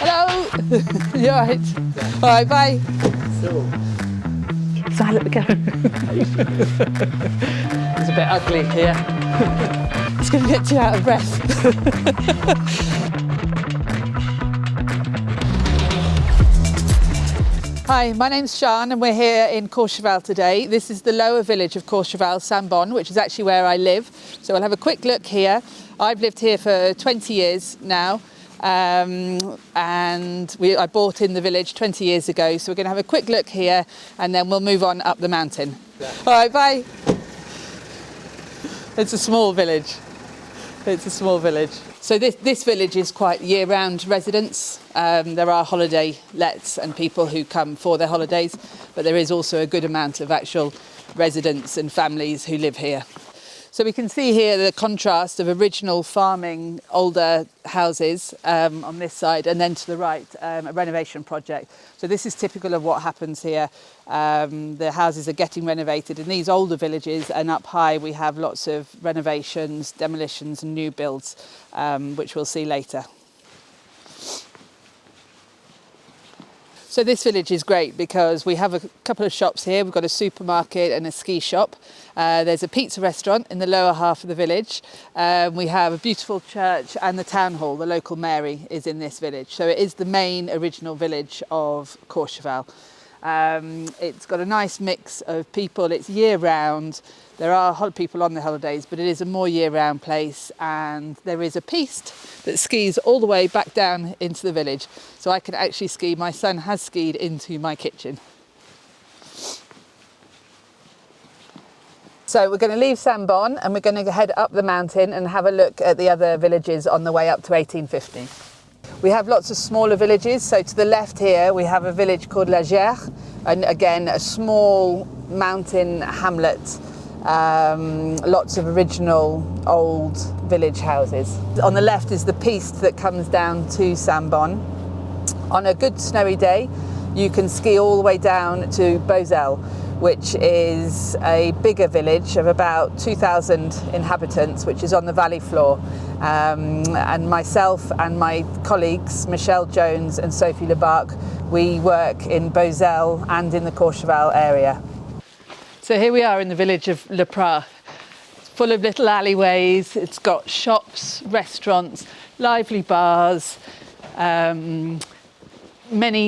Hello. You all right? All right, bye. Silent go. It's a bit ugly here. It's going to get you out of breath. Hi, my name's Sian and we're here in Courchevel today. This is the lower village of Courchevel, Saint-Bon, which is actually where I live. So we'll have a quick look here. I've lived here for 20 years now. I bought in the village 20 years ago, so we're going to have a quick look here and then we'll move on up the mountain. Yeah. All right, bye. It's a small village. It's a small village. So this village is quite year-round residents. There are holiday lets and people who come for their holidays, but there is also a good amount of actual residents and families who live here. So we can see here the contrast of original farming, older houses on this side, and then to the right, a renovation project. So this is typical of what happens here. The houses are getting renovated in these older villages, and up high we have lots of renovations, demolitions and new builds, which we'll see later. So this village is great because we have a couple of shops here. We've got a supermarket and a ski shop. There's a pizza restaurant in the lower half of the village. We have a beautiful church and the town hall, the local mairie, is in this village. So it is the main original village of Courchevel. It's got a nice mix of people. It's year-round. There are people on the holidays, but it is a more year-round place, and there is a piste that skis all the way back down into the village. So I can actually ski. My son has skied into my kitchen. So we're going to leave Saint-Bon and we're going to head up the mountain and have a look at the other villages on the way up to 1850. We have lots of smaller villages. So to the left here we have a village called La Gère, and again a small mountain hamlet. Lots of original old village houses. On the left is the piste that comes down to Saint-Bon. On a good snowy day you can ski all the way down to Beauzelle, which is a bigger village of about 2,000 inhabitants, which is on the valley floor. And myself and my colleagues, Michelle Jones and Sophie Lebarc, we work in Beauzelle and in the Courchevel area. So here we are in the village of Le Prat. It's full of little alleyways. It's got shops, restaurants, lively bars, many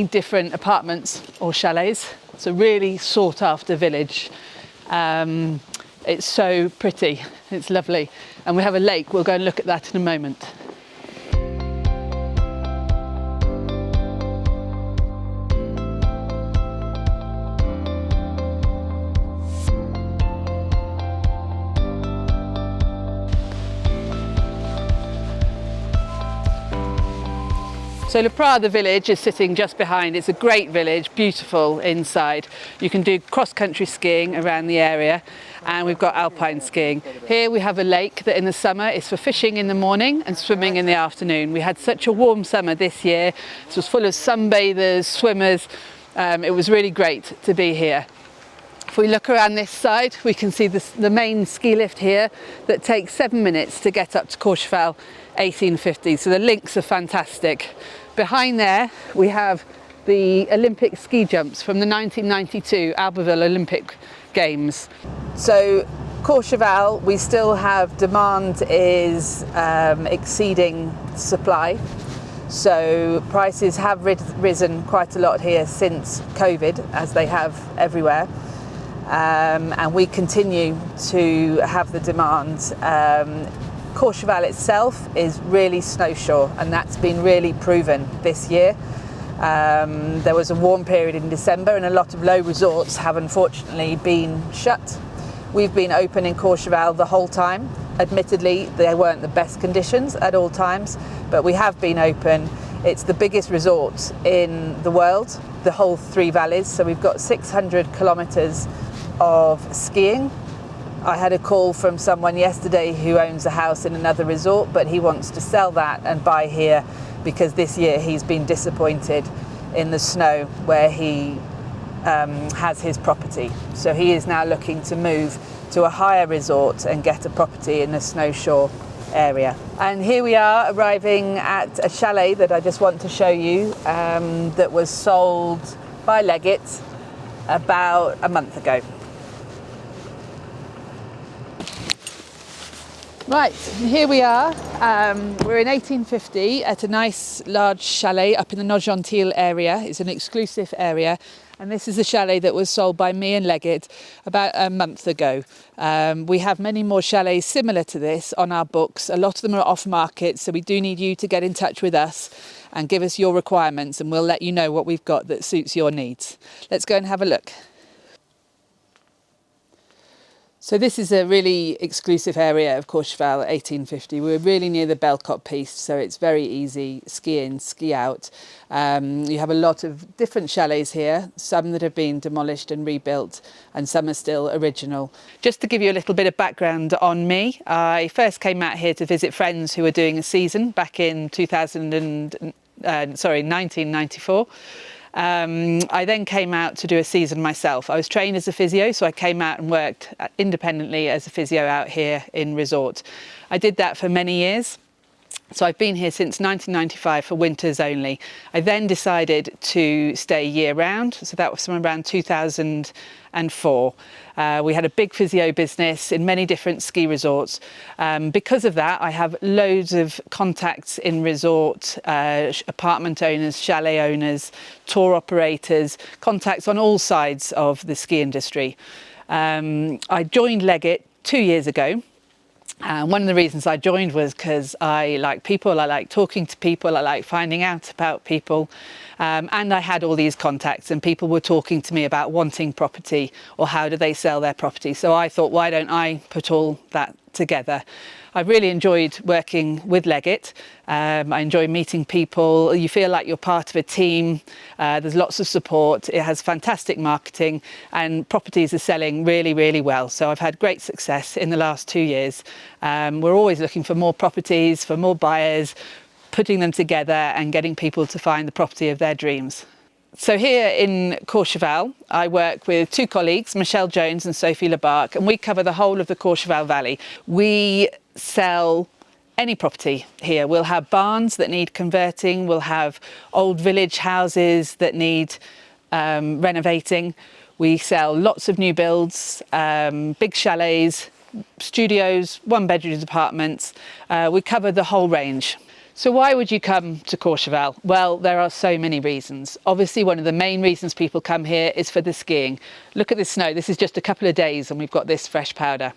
different apartments or chalets. It's a really sought after village. It's so pretty, it's lovely. And we have a lake, we'll go and look at that in a moment. So Le Prat, the village, is sitting just behind. It's a great village, beautiful inside. You can do cross-country skiing around the area, and we've got alpine skiing. Here we have a lake that in the summer is for fishing in the morning and swimming in the afternoon. We had such a warm summer this year. It was full of sunbathers, swimmers. It was really great to be here. If we look around this side, we can see the main ski lift here that takes 7 minutes to get up to Courchevel 1850. So the links are fantastic. Behind there, we have the Olympic ski jumps from the 1992 Albertville Olympic Games. So Courchevel, we still have demand is exceeding supply. So prices have risen quite a lot here since COVID, as they have everywhere. And we continue to have the demand. Courchevel itself is really snowshore, and that's been really proven this year. There was a warm period in December and a lot of low resorts have unfortunately been shut. We've been open in Courchevel the whole time. Admittedly, they weren't the best conditions at all times, but we have been open. It's the biggest resort in the world, the whole three valleys. So we've got 600 kilometers of skiing. I had a call from someone yesterday who owns a house in another resort, but he wants to sell that and buy here because this year he's been disappointed in the snow where he has his property. So he is now looking to move to a higher resort and get a property in a snowshore area. And here we are arriving at a chalet that I just want to show you that was sold by Leggett about a month ago. Right, here we are. We're in 1850 at a nice large chalet up in the Nogentil area. It's an exclusive area, and this is a chalet that was sold by me and Leggett about a month ago. We have many more chalets similar to this on our books. A lot of them are off market, so we do need you to get in touch with us and give us your requirements, and we'll let you know what we've got that suits your needs. Let's go and have a look. So this is a really exclusive area of Courchevel, 1850. We're really near the Bellecot Piste, so it's very easy, ski in, ski out. You have a lot of different chalets here, some that have been demolished and rebuilt, and some are still original. Just to give you a little bit of background on me, I first came out here to visit friends who were doing a season back in 1994. I then came out to do a season myself. I was trained as a physio, so I came out and worked independently as a physio out here in resort. I did that for many years. So I've been here since 1995 for winters only. I then decided to stay year round, so that was from around 2004. We had a big physio business in many different ski resorts. Because of that, I have loads of contacts in resort, apartment owners, chalet owners, tour operators, contacts on all sides of the ski industry. I joined Leggett 2 years ago. One of the reasons I joined was because I like people, I like talking to people, I like finding out about people, and I had all these contacts and people were talking to me about wanting property or how do they sell their property. So I thought, why don't I put all that together? I really enjoyed working with Leggett. I enjoy meeting people. You feel like you're part of a team. There's lots of support. It has fantastic marketing and properties are selling really, really well. So I've had great success in the last 2 years. We're always looking for more properties, for more buyers, putting them together and getting people to find the property of their dreams. So here in Courchevel, I work with 2 colleagues, Michelle Jones and Sophie Lebarque, and we cover the whole of the Courchevel Valley. We sell any property here. We'll have barns that need converting, we'll have old village houses that need renovating. We sell lots of new builds, big chalets, studios, 1-bedroom apartments. We cover the whole range. So why would you come to Courchevel? Well, there are so many reasons. Obviously, one of the main reasons people come here is for the skiing. Look at this snow. This is just a couple of days and we've got this fresh powder.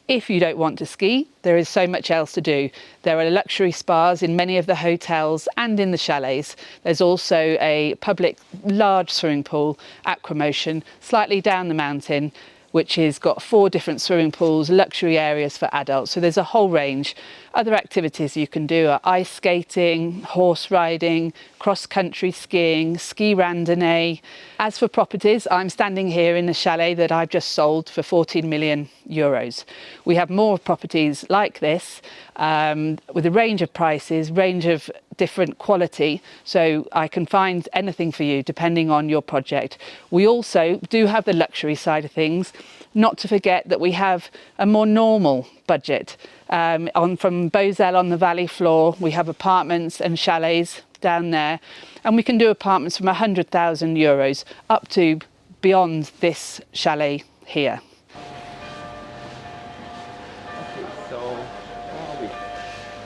If you don't want to ski, there is so much else to do. There are luxury spas in many of the hotels and in the chalets. There's also a public large swimming pool, Aquamotion, slightly down the mountain, which has got 4 different swimming pools, luxury areas for adults. So there's a whole range. Other activities you can do are ice skating, horse riding, cross-country skiing, ski randonnée. As for properties, I'm standing here in a chalet that I've just sold for 14 million euros. We have more properties like this with a range of prices, range of different quality, so I can find anything for you depending on your project. We also do have the luxury side of things, not to forget that we have a more normal budget. From Beauzelle on the valley floor, we have apartments and chalets down there, and we can do apartments from 100,000 euros up to beyond this chalet here.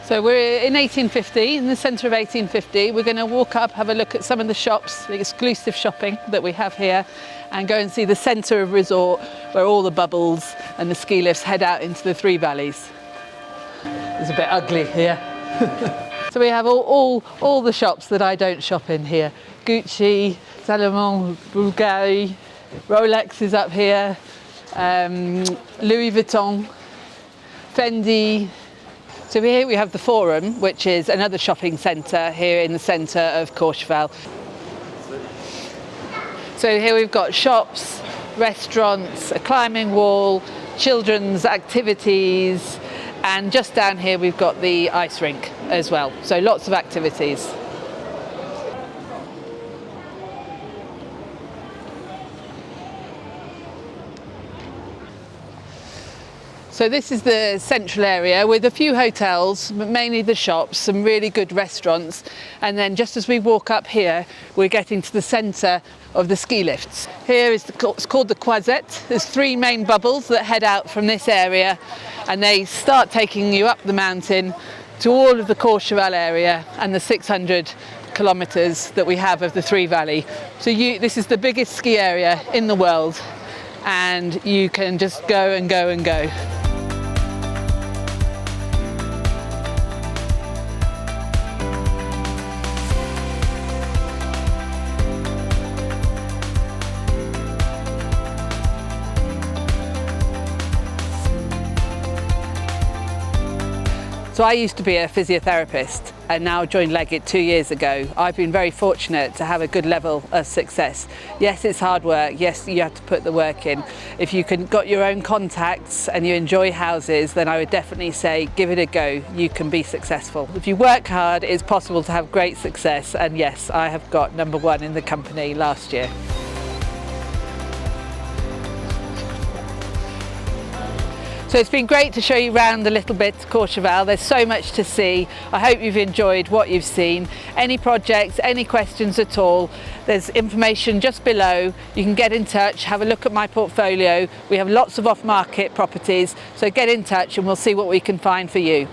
So we're in 1850, in the centre of 1850. We're going to walk up, have a look at some of the shops, the exclusive shopping that we have here, and go and see the centre of resort where all the bubbles and the ski lifts head out into the 3 valleys. It's a bit ugly here. So we have all the shops that I don't shop in here. Gucci, Salomon, Bulgari, Rolex is up here, Louis Vuitton, Fendi. So here we have the Forum, which is another shopping centre here in the centre of Courchevel. So here we've got shops, restaurants, a climbing wall, children's activities, and just down here we've got the ice rink as well. So lots of activities. So this is the central area with a few hotels, but mainly the shops, some really good restaurants. And then just as we walk up here, we're getting to the centre of the ski lifts. Here is it's called the Croisette. There's 3 main bubbles that head out from this area, and they start taking you up the mountain to all of the Courchevel area and the 600 kilometres that we have of the Three Valley. So this is the biggest ski area in the world, and you can just go and go and go. So I used to be a physiotherapist and now joined Leggett 2 years ago. I've been very fortunate to have a good level of success. Yes, it's hard work. Yes, you have to put the work in. If you got your own contacts and you enjoy houses, then I would definitely say give it a go. You can be successful. If you work hard, it's possible to have great success. And yes, I have got #1 in the company last year. So it's been great to show you around a little bit Courchevel. There's so much to see. I hope you've enjoyed what you've seen. Any projects, any questions at all, there's information just below. You can get in touch, have a look at my portfolio. We have lots of off-market properties, so get in touch and we'll see what we can find for you.